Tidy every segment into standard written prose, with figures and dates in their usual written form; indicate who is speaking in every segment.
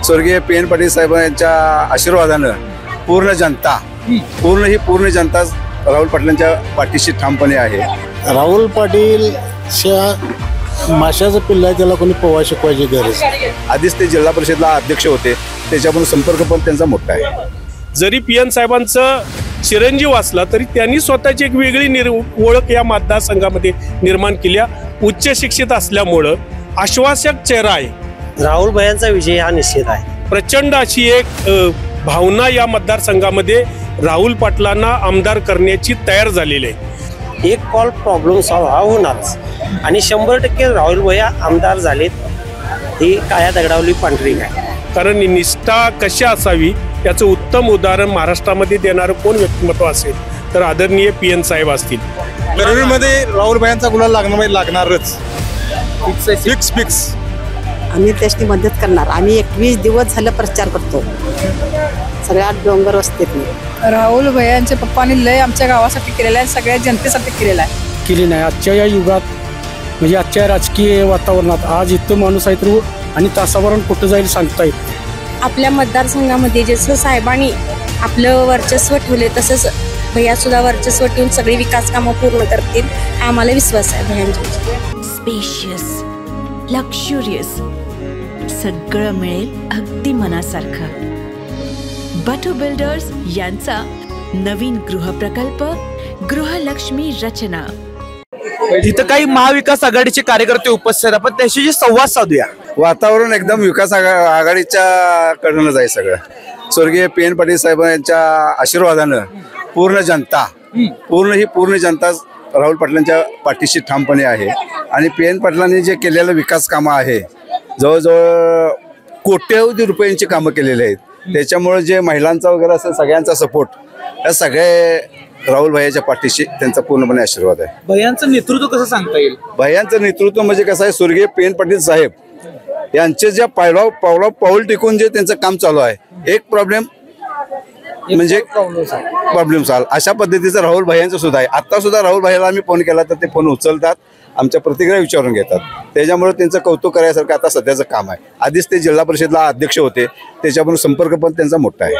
Speaker 1: स्वर्गीय PN पाटील साहेब यांच्या आशीर्वादानं पूर्ण जनता राहुल पाटलांच्या पाठीशी ठामपणे आहे.
Speaker 2: राहुल पाटील माशाचं पिल्ला त्याला कोणी पोवा शिकवायची गरज.
Speaker 1: आधीच ते जिल्हा परिषदला अध्यक्ष होते, त्याच्यामुळे संपर्क पण त्यांचा मोठा आहे.
Speaker 3: जरी PN साहेबांचं चिरंजीव असला तरी त्यांनी स्वतःची एक वेगळी ओळख या मतदारसंघामध्ये निर्माण केल्या. उच्च शिक्षित असल्यामुळं आश्वासक चेहरा आहे.
Speaker 4: राहुल भैयांचा विजय हा निश्चित आहे.
Speaker 3: प्रचंड अशी एक भावना या मतदारसंघामध्ये राहुल पाटलांना आमदार करण्याची तयार झालेली आहे.
Speaker 4: एक कॉल प्रॉब्लेम सॉल्व्ह हा होणारच आणि 100% राहुल भैया आमदार झालेत ही काया दगडावली पांढरी आहे.
Speaker 3: कारण निष्ठा कशी असावी याचं उत्तम उदाहरण महाराष्ट्रामध्ये देणारं कोण व्यक्तिमत्व असेल तर आदरणीय PN साहेब असतील.
Speaker 2: मध्ये राहुल भैयांचा गुलाल लागणारच. फिक्स.
Speaker 5: आम्ही त्याची मदत करणार. आम्ही 21 दिवस झालं प्रचार करतो सगळ्या डोंगर वस्तीत.
Speaker 6: राहुल भैयांच्या पप्पांनी लय आमच्या गावासाठी केलेला आहे, सगळ्या जनतेसाठी केलेला आहे.
Speaker 7: केली नाही आजच्या या युगात, म्हणजे आजच्या राजकीय वातावरणात आज इथं माणूस आहे तर आणि तासावरून कुठं जाईल सांगता येत.
Speaker 8: आपल्या मतदारसंघामध्ये जसं साहेबांनी आपलं वर्चस्व ठेवले तसंच भैया सुद्धा वर्चस्व ठेवून सगळी विकास कामं पूर्ण करतील आम्हाला विश्वास आहे भैयांच्या.
Speaker 9: स्पेशियस, लक्झुरियस, सगळं मिळेल अगदी मनासारखं. बटू बिल्डर्स यांचा नवीन गृहप्रकल्प गृहलक्ष्मी रचना.
Speaker 10: इथं काही महाविकास आघाडीचे कार्यकर्ते उपस्थित आपण त्याशी संवाद साधूया.
Speaker 1: वातावरण एकदम विकास आघाडीच्या कडूनच आहे सगळं. स्वर्गीय PN पाटील साहेब यांच्या आशीर्वादानं पूर्ण जनता राहुल पाटलांच्या पाठीशी ठामपणे आहे. आणि PN पाटलांनी जे केलेलं विकास कामं आहे, जवळजवळ कोट्यवधी रुपयांची कामं केलेली आहेत. त्याच्यामुळे जे महिलांचा वगैरे असेल सगळ्यांचा सपोर्ट या सगळे राहुल भैयाच्या पाठीशी त्यांचा पूर्णपणे आशीर्वाद आहे.
Speaker 10: भैयांचं नेतृत्व कसं सांगता येईल?
Speaker 1: भैयांचं नेतृत्व म्हणजे कसं आहे, स्वर्गीय PN पाटील साहेब यांचे ज्या पाऊल टिकून जे त्यांचं काम चालू आहे, एक प्रॉब्लेम सॉल्व अशा पद्धतीचं राहुल भैयांचं सुद्धा आहे. आता सुद्धा राहुल भैयाला आम्ही फोन केला तर ते फोन उचलतात, आमच्या प्रतिक्रिया विचारून घेतात. त्याच्यामुळे त्यांचं कौतुक करायसारखं आता सध्याचं काम आहे. आधीच ते जिल्हा परिषदला अध्यक्ष होते, त्याच्यामुळे संपर्क पण त्यांचा मोठा आहे.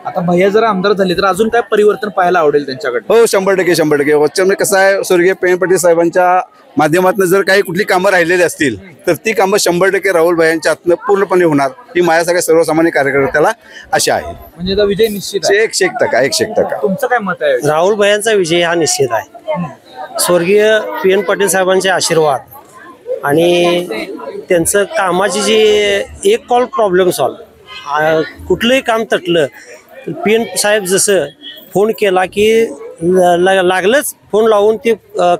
Speaker 10: आता भैया जर आमदार झाले तर अजून काय परिवर्तन पाहायला आवडेल त्यांच्याकडे?
Speaker 1: हो, 100%. वच्चमध्ये कसं आहे, स्वर्गीय PN पाटील साहेबांच्या माध्यमातून जर काही कुठली कामं राहिलेली असतील तर ती कामं 100% राहुल भैयांच्या हातनं पूर्णपणे होणार ही माझ्यासारख्या सर्वसामान्य कार्यकर्त्याला आशा आहे.
Speaker 10: म्हणजे विजय निश्चित आहे.
Speaker 1: 100%.
Speaker 10: तुमचं काय मत आहे?
Speaker 4: राहुल भैयांचा विजय हा निश्चित आहे. स्वर्गीय PN पाटील साहेबांचे आशीर्वाद आणि त्यांचं कामाची जी एक कॉल प्रॉब्लेम सॉल्व्ह, कुठलंही काम तटलं PN साहेब जसं फोन केला की लागलंच फोन लावून ते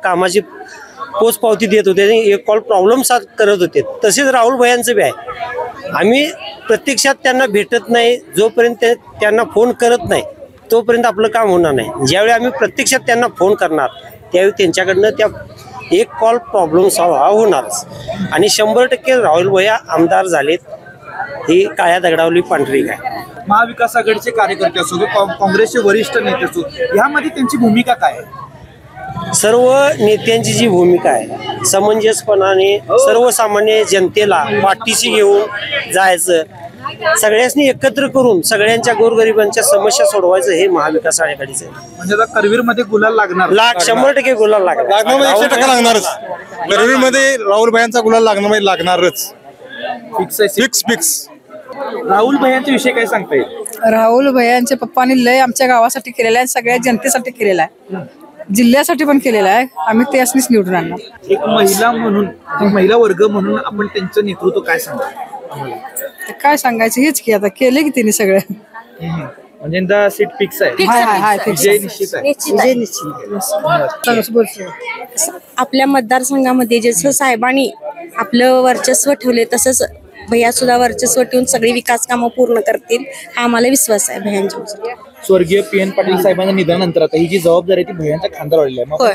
Speaker 4: कामाची पोचपावती देत होते, एक कॉल प्रॉब्लेम सॉल्व करत होते. तसेच राहुल भैयांचं बी आहे. आम्ही प्रत्यक्षात त्यांना भेटत नाही, जोपर्यंत त्यांना फोन करत नाही तोपर्यंत आपलं काम होणार नाही. ज्यावेळी आम्ही प्रत्यक्षात त्यांना फोन करणार त्यावेळी त्यांच्याकडनं त्या एक कॉल प्रॉब्लेम सॉल्व्ह हा होणारच आणि 100% राहुल भैया आमदार झालेत ही काया दगडावली पांढरी आहे.
Speaker 10: महाविकास आघाडीचे कार्यकर्ते असो किंवा काँग्रेसचे वरिष्ठ नेते असो, यामध्ये त्यांची भूमिका काय आहे?
Speaker 4: सर्व नेत्यांची जी भूमिका आहे समंजसपणाने सर्वसामान्य जनतेला पाठीशी घेऊन जायचं, सगळ्यांनी एकत्र करून सगळ्यांच्या गोरगरिबांच्या समस्या सोडवायचं हे महाविकास आघाडीचं आहे.
Speaker 10: म्हणजे आता करवीरमध्ये गुलाल लागणार?
Speaker 4: 100% गुलाल लागणारच.
Speaker 2: करवीरमध्ये राहुल भैयांचा गुलाल लागणारच. फिक्स.
Speaker 10: राहुल भैयांच्या विषयी काय सांगता येईल?
Speaker 6: राहुल भैयांच्या पप्पांनी लय आमच्या गावासाठी केलेला आहे, सगळ्या जनतेसाठी केलेला आहे, जिल्ह्यासाठी पण केलेला आहे. आम्ही त्यासनीच निवडून आणणार.
Speaker 10: एक महिला म्हणून, महिला वर्ग म्हणून आपण त्यांचं नेतृत्व काय सांगा?
Speaker 6: काय सांगायचं हेच की आता केले की तिने सगळं.
Speaker 10: म्हणजे सीट फिक्स आहे. विजय निश्चित आहे.
Speaker 8: आपल्या मतदारसंघामध्ये जसं साहेबांनी आपलं वर्चस्व ठेवले तसंच भैया सुद्धा वर्चस्व ठेवून सगळी विकास कामं पूर्ण करतील आम्हाला विश्वास आहे भैयांच्या.
Speaker 10: स्वर्गीय PN पाटील साहेबांच्या निधनानंतर आता ही जी जबाबदारी ती भैयांच्या खांद्यावर आलेली आहे.
Speaker 8: होय,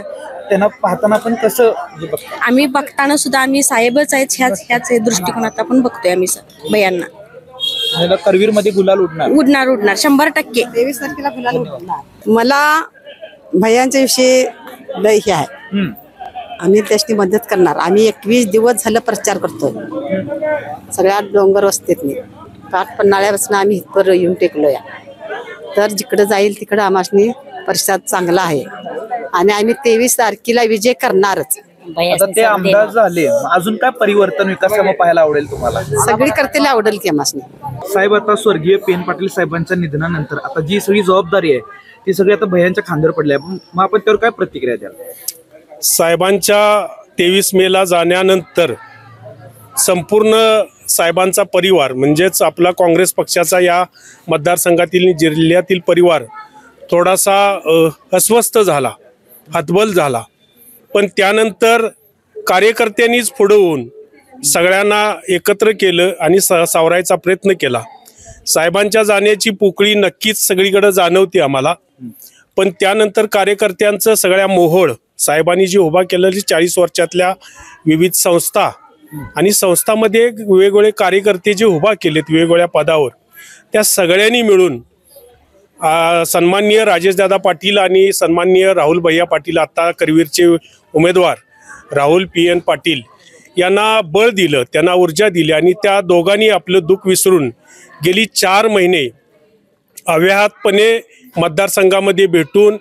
Speaker 10: त्यांना पाहताना पण कसं
Speaker 8: आम्ही बघताना सुद्धा आम्ही साहेबच आहेत ह्याच दृष्टिकोनात आपण बघतोय आम्ही भैयांना.
Speaker 10: करवीरमध्ये गुलाल उडणार
Speaker 8: 100%.
Speaker 5: 23 तारखेला गुलाल उडणार. मला भैयांच्या विषयी लय हे आहे. आम्ही त्याची मदत करणार. आम्ही 21 दिवस झालं प्रचार करतोय सगळ्या डोंगर वस्तीत. पाठ पन्हाळ्यापासून आम्ही इथपर येऊन टेकलो या. तर जिकडं जाईल तिकडं आम्हासनी परिषद चांगला आहे आणि आम्ही 23 तारखेला विजय करणारच.
Speaker 10: आता ते आमदार झाले, अजून काय परिवर्तन विकास कामं पाहायला आवडेल तुम्हाला?
Speaker 5: सगळी करतेला आवडेल की आम्हासनी.
Speaker 10: साहेब, आता स्वर्गीय पेन पाटील साहेबांच्या निधनानंतर आता जी सगळी जबाबदारी आहे ती सगळी आता भैयांच्या खांद्यावर पडली आहे. मग आपण त्यावर काय प्रतिक्रिया द्याल?
Speaker 3: साहेबांच्या 23 मेला जाण्यानंतर संपूर्ण साहेबांचा परिवार म्हणजेच आपला काँग्रेस पक्षाचा या मतदारसंघातील जिल्ह्यातील परिवार थोडासा अस्वस्थ झाला, हतबल झाला. पण त्यानंतर कार्यकर्त्यांनीच पुढे होऊन सगळ्यांना एकत्र केलं आणि सावरायचा प्रयत्न केला. साहेबांच्या जाण्याची पोकळी नक्कीच सगळीकडे जाणवती आम्हाला. पण त्यानंतर कार्यकर्त्यांचं सगळ्या मोहोळ साहेबांनी जी उभा केलेली 40 वर्षातल्या विविध संस्था आणि संस्थामध्ये वेगवेगळे कार्यकर्ते जे उभा केलेत वेगवेगळ्या पदावर, त्या सगळ्यांनी मिळून सन्माननीय राजेशदादा पाटील आणि सन्माननीय राहुल भैया पाटील, आता करवीरचे उमेदवार राहुल PN पाटील यांना बळ दिलं, त्यांना ऊर्जा दिली आणि त्या दोघांनी आपलं दुःख विसरून गेली 4 महिने अव्याहतपणे मतदारसंघामध्ये भेटून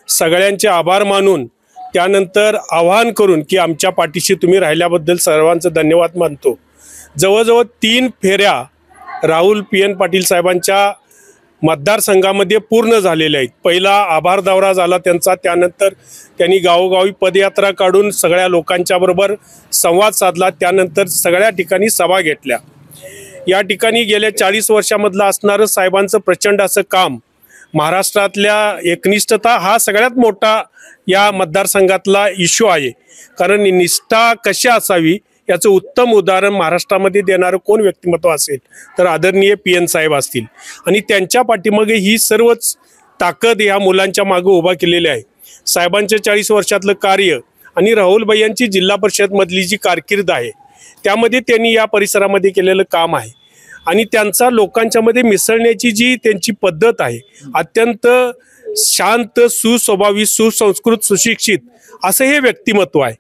Speaker 3: सगळ्यांचे आभार मानून त्यानंतर आवाहन करून की आमच्या पाठीशी तुम्ही राहिल्याबद्दल सर्वांचं धन्यवाद मानतो. जवळजवळ 3 फेऱ्या राहुल PN पाटील साहेबांच्या मतदारसंघामध्ये पूर्ण झालेल्या आहेत. पहिला आभार दौरा झाला त्यांचा, त्यानंतर त्यांनी गावोगावी पदयात्रा काढून सगळ्या लोकांच्या बरोबर संवाद साधला, त्यानंतर सगळ्या ठिकाणी सभा घेतल्या. या ठिकाणी गेल्या 40 वर्षामधलं असणारं साहेबांचं प्रचंड असं काम, महाराष्ट्रातल्या एकनिष्ठता हा सगळ्यात मोठा या मतदारसंघातला इश्यू आहे. कारण निष्ठा कशी असावी याचं उत्तम उदाहरण महाराष्ट्रामध्ये देणारं कोण व्यक्तिमत्व असेल तर आदरणीय PN साहेब असतील. आणि त्यांच्या पाठीमागे ही सर्वच ताकद या मुलांच्या मागे उभा केलेली आहे. साहेबांच्या 40 वर्षातलं कार्य आणि राहुल भैयांची जिल्हा परिषदमधली जी कारकीर्द आहे त्यामध्ये त्यांनी या परिसरामध्ये केलेलं काम आहे आणि त्यांचा लोकांच्यामध्ये मिसळण्याची जी त्यांची पद्धत आहे, अत्यंत शांत, सुस्वभावी, सुसंस्कृत, सुशिक्षित असं हे व्यक्तिमत्व आहे.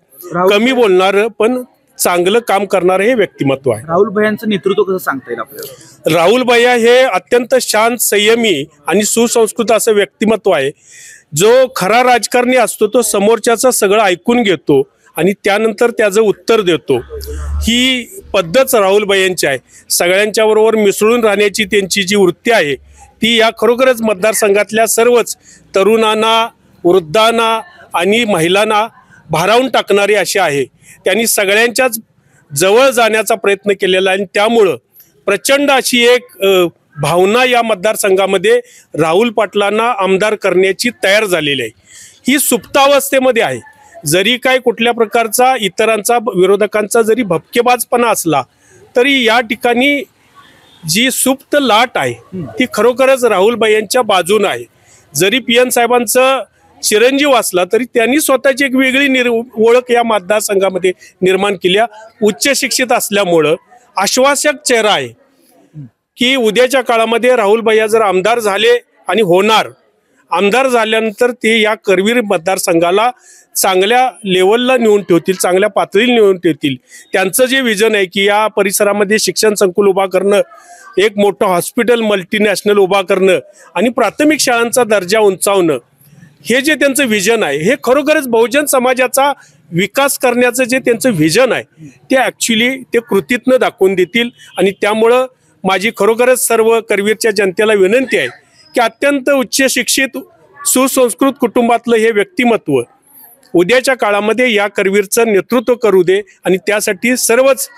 Speaker 3: कमी बोलणारं पण चांगलं काम करणारं हे व्यक्तिमत्व आहे.
Speaker 10: राहुल भैयांचं नेतृत्व कसं सांगता येईल आपल्याला?
Speaker 3: राहुल भैया हे अत्यंत शांत, संयमी आणि सुसंस्कृत असं व्यक्तिमत्व आहे. जो खरा राजकारणी असतो तो समोरच्याचं सगळं ऐकून घेतो आणि त्यानंतर त्याचं उत्तर देतो. ही पद्धत राहुल भैयांची आहे. सगळ्यांच्या बरोबर मिसळून राहण्याची त्यांची जी वृत्ती आहे ती या खरोखरच मतदारसंघातल्या सर्वच तरुणांना, वृद्धांना आणि महिलांना भारावून टाकणारी अशी आहे. त्यांनी सगळ्यांच्याच जवळ जाण्याचा प्रयत्न केलेला आहे आणि त्यामुळं प्रचंड अशी एक भावना या मतदारसंघामध्ये राहुल पाटलांना आमदार करण्याची तयार झालेली आहे. ही सुप्तावस्थेमध्ये आहे. जरी काय कुठल्या प्रकारचा इतरांचा, विरोधकांचा जरी भपकेबाजपणा असला तरी या ठिकाणी जी सुप्त लाट आहे ती खरोखरच राहुल भैयांच्या बाजून आहे. जरी PN साहेबांचं चिरंजीव असला तरी त्यांनी स्वतःची एक वेगळी ओळख या मतदारसंघामध्ये निर्माण केल्या. उच्च शिक्षित असल्यामुळं आश्वासक चेहरा आहे की उद्याच्या काळामध्ये राहुल भैया जर आमदार झाले आणि होणार, आमदार झाल्यानंतर ते या करवीर मतदारसंघाला चांगल्या लेवलला नेऊन ठेवतील, चांगल्या पातळीला नेऊन ठेवतील. त्यांचं जे विजन आहे की या परिसरामध्ये शिक्षण संकुल उभा करणं, एक मोठं हॉस्पिटल मल्टीनॅशनल उभा करणं आणि प्राथमिक शाळांचा दर्जा उंचावणं, हे जे त्यांचं विजन आहे हे खरोखरच बहुजन समाजाचा विकास करण्याचं जे त्यांचं विजन आहे ते ॲक्च्युली ते कृतीतनं दाखवून देतील. आणि त्यामुळं माझी खरोखरच सर्व करवीरच्या जनतेला विनंती आहे की अत्यंत उच्च शिक्षित, सुसंस्कृत कुटुंबातलं हे व्यक्तिमत्व उद्याच्या काळामध्ये या करवीरचं नेतृत्व करू दे. आणि त्यासाठी सर्वच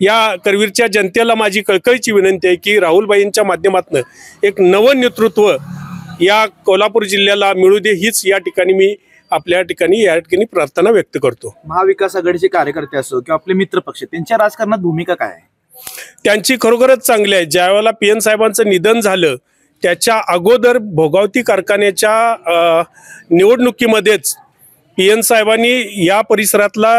Speaker 3: या करवीरच्या जनतेला माझी कळकळीची विनंती आहे की राहुलबाईंच्या माध्यमातून एक नवं नेतृत्व या कोल्हापूर जिल्ह्याला मिळू दे, हीच या ठिकाणी मी आपल्या ठिकाणी या ठिकाणी प्रार्थना व्यक्त करतो.
Speaker 10: महाविकास आघाडीचे कार्यकर्ते असो किंवा आपले मित्र पक्ष, त्यांच्या राजकारणात भूमिका काय आहे?
Speaker 3: त्यांची खरोखरच चांगली आहे. ज्यावेळेला PN साहेबांचं निधन झालं त्याच्या अगोदर भोगावती कारखान्याच्या निवडणुकीमध्येच PN साहेबांनी या परिसरातला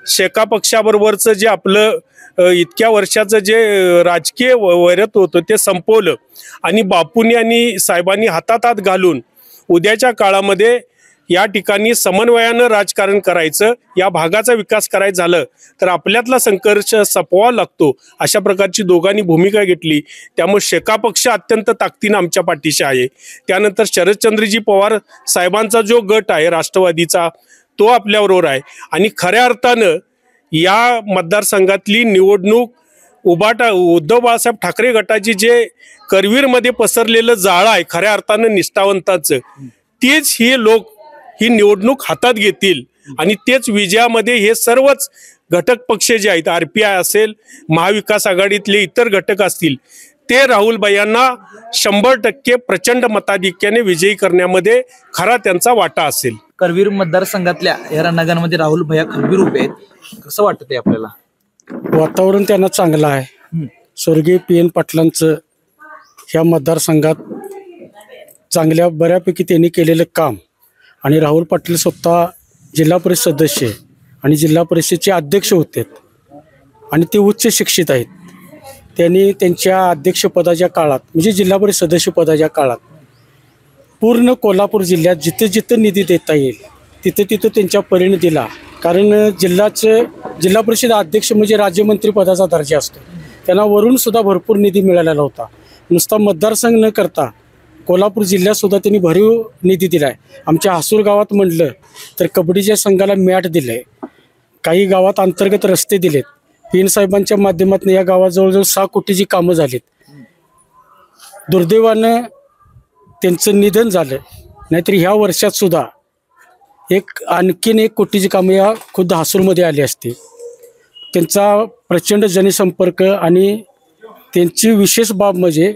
Speaker 3: शेका पक्षाबरोबरचं जे आपलं इतक्या वर्षाचं जे राजकीय वैरत होतं ते संपवलं आणि बापूंनी आणि साहेबांनी हातात हात घालून उद्याच्या काळामध्ये या ठिकाणी समन्वयानं राजकारण करायचं, या भागाचा विकास करायचा झालं तर आपल्यातला संघर्ष संपवावा लागतो, अशा प्रकारची दोघांनी भूमिका घेतली. त्यामुळे शेका पक्ष अत्यंत ताकदीनं आमच्या पाठीशी आहे. त्यानंतर शरदचंद्रजी पवार साहेबांचा जो गट आहे राष्ट्रवादीचा, तो आपल्याबरोबर आहे. आणि खऱ्या अर्थानं या मतदारसंघातली निवडणूक उद्धव बाळासाहेब ठाकरे गटाची जे करवीरमध्ये पसरलेलं जाळं आहे खऱ्या अर्थानं निष्ठावंताचं, तेच हे लोक ही निवडणूक हातात घेतील आणि तेच विजयामध्ये हे सर्वच घटक पक्ष जे आहेत, RPI असेल, महाविकास आघाडीतले इतर घटक असतील, ते राहुल भैयांना 100% प्रचंड मताधिक्याने विजयी करण्यामध्ये खरा त्यांचा वाटा असेल.
Speaker 10: करवीर मतदारसंघातल्या या रणगांमध्ये राहुल भैया खंबीर उभे आहेत, कसं वाटतं ते आपल्याला?
Speaker 7: वातावरण त्यांना चांगलं आहे. स्वर्गीय PN पाटलांचं ह्या मतदारसंघात चांगल्या बऱ्यापैकी त्यांनी केलेलं काम, आणि राहुल पाटील स्वतः जिल्हा परिषद सदस्य आणि जिल्हा परिषदेचे अध्यक्ष होते आणि ते उच्च शिक्षित आहेत. त्यांनी त्यांच्या अध्यक्षपदाच्या काळात म्हणजे जिल्हा परिषद सदस्य पदाच्या काळात पूर्ण कोल्हापूर जिल्ह्यात जिथे जिथे निधी देता येईल तिथे तिथे त्यांच्या परीने दिला. कारण जिल्हा परिषद अध्यक्ष म्हणजे राज्यमंत्री पदाचा दर्जा असतो, त्यांना वरून सुद्धा भरपूर निधी मिळालेला होता. नुसता मतदारसंघ न करता कोल्हापूर जिल्ह्यात सुद्धा त्यांनी भरीव निधी दिला आहे. आमच्या हासूर गावात म्हटलं तर कबड्डीच्या संघाला मॅट दिलं आहे, काही गावात अंतर्गत रस्ते दिलेत. PN साहेबांच्या माध्यमातून या गावात जवळजवळ 6 कोटीची कामं झालीत. दुर्दैवानं त्यांचं निधन झालं, नाहीतर ह्या वर्षात सुद्धा आणखीन 1 कोटीची कामं या खुद्द हासूरमध्ये आली असती. त्यांचा प्रचंड जनसंपर्क आणि त्यांची विशेष बाब म्हणजे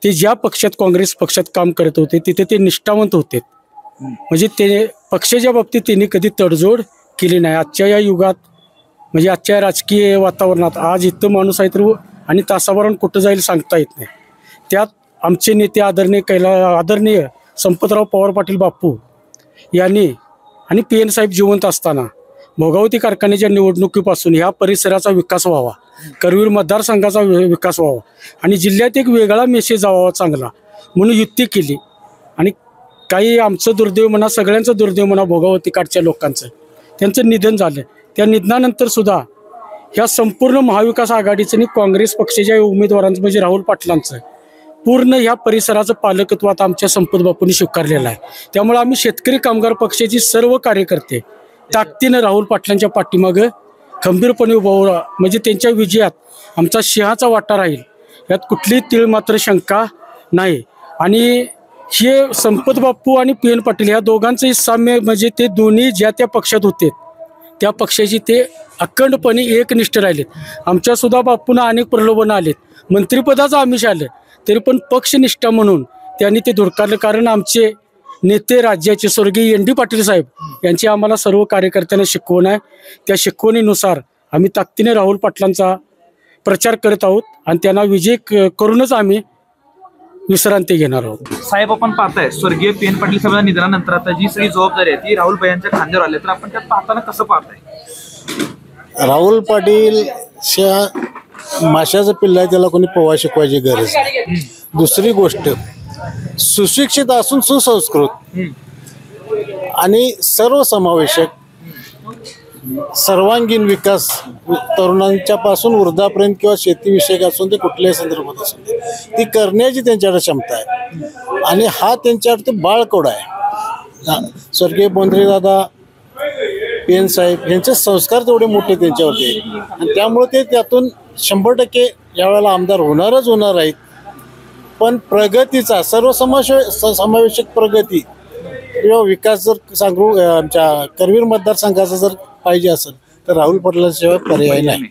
Speaker 7: ते ज्या पक्षात काँग्रेस पक्षात काम करत होते तिथे ते निष्ठावंत होते. म्हणजे ते पक्षाच्या बाबतीत त्यांनी कधी तडजोड केली नाही. आजच्या या युगात म्हणजे आजच्या राजकीय वातावरणात आज इथं माणूस आहे तर आणि तासाभरात कुठं जाईल सांगता येत नाही. त्यात आमचे नेते आदरणीय संपतराव पवार पाटील बापू यांनी आणि PN साहेब जिवंत असताना भोगावती कारखान्याच्या निवडणुकीपासून ह्या परिसराचा विकास व्हावा, करवीर मतदारसंघाचा विकास व्हावा आणि जिल्ह्यात एक वेगळा मेसेज व्हावा चांगला म्हणून युती केली. आणि काही आमचं दुर्दैव म्हणा, सगळ्यांचं दुर्दैव म्हणा, भोगावती काठच्या लोकांचं त्यांचं निधन झालं. त्या निधनानंतर सुद्धा ह्या संपूर्ण महाविकास आघाडीचं आणि काँग्रेस पक्षाच्या उमेदवारांचं म्हणजे राहुल पाटलांचं पूर्ण ह्या परिसराचं पालकत्व आता आमच्या संपत बापूंनी स्वीकारलेलं आहे. त्यामुळे आम्ही शेतकरी कामगार पक्षाची सर्व कार्यकर्ते ताकदीनं राहुल पाटलांच्या पाठीमागं खंबीरपणे उभं, म्हणजे त्यांच्या विजयात आमचा सिंहाचा वाटा राहील यात कुठलीही तीळ मात्र शंका नाही. आणि हे संपत बापू आणि PN पाटील ह्या दोघांचंही साम्य म्हणजे ते दोन्ही ज्या त्या पक्षात होते त्या पक्षाची ते अखंडपणे एकनिष्ठ राहिलेत. आमच्यासुद्धा बापूंना अनेक प्रलोभनं आलेत, मंत्रिपदाचं आमिष आलं तरी पण पक्षनिष्ठा म्हणून त्यांनी ते धुडकारलं. कारण आमचे नेते राज्याचे स्वर्गीय ND पाटील साहेब यांची आम्हाला सर्व कार्यकर्त्यांना शिकवण आहे. त्या शिकवणीनुसार आम्ही ताकदीने राहुल पाटलांचा प्रचार करत आहोत आणि त्यांना विजय करूनच आम्ही विश्रांती घेणार आहोत.
Speaker 10: साहेब, आपण पाहताय स्वर्गीय PN पाटील साहेबांच्या निधनानंतर आता जी सगळी जबाबदारी आहे ती राहुल भैयांच्या खांद्यावर आली, तर आपण त्यात पाहताना कसं पाहताय?
Speaker 2: राहुल पाटील माशाचं पिल्ला आहे, त्याला कोणी पोवा शिकवायची गरज नाही. दुसरी गोष्ट, सुशिक्षित असून सुसंस्कृत आणि सर्वसमावेशक सर्वांगीण विकास तरुणांच्या पासून वृद्धापर्यंत किंवा शेतीविषयक असून ते कुठल्याही संदर्भात असून ती करण्याची त्यांच्याकडे क्षमता आहे आणि हा त्यांच्याकडे बाळकोड आहे. स्वर्गीय बोंद्रे दादा, PN साहेब यांचे संस्कार तेवढे मोठे त्यांच्यावरती आणि त्यामुळे ते त्यातून 100% यावेळेला आमदार होणार आहेत. पण प्रगतीचा समावेशक प्रगती किंवा विकास जर सांगू आमच्या करवीर मतदारसंघाचा जर पाहिजे असेल तर राहुल पाटलांशिवाय पर्याय नाही.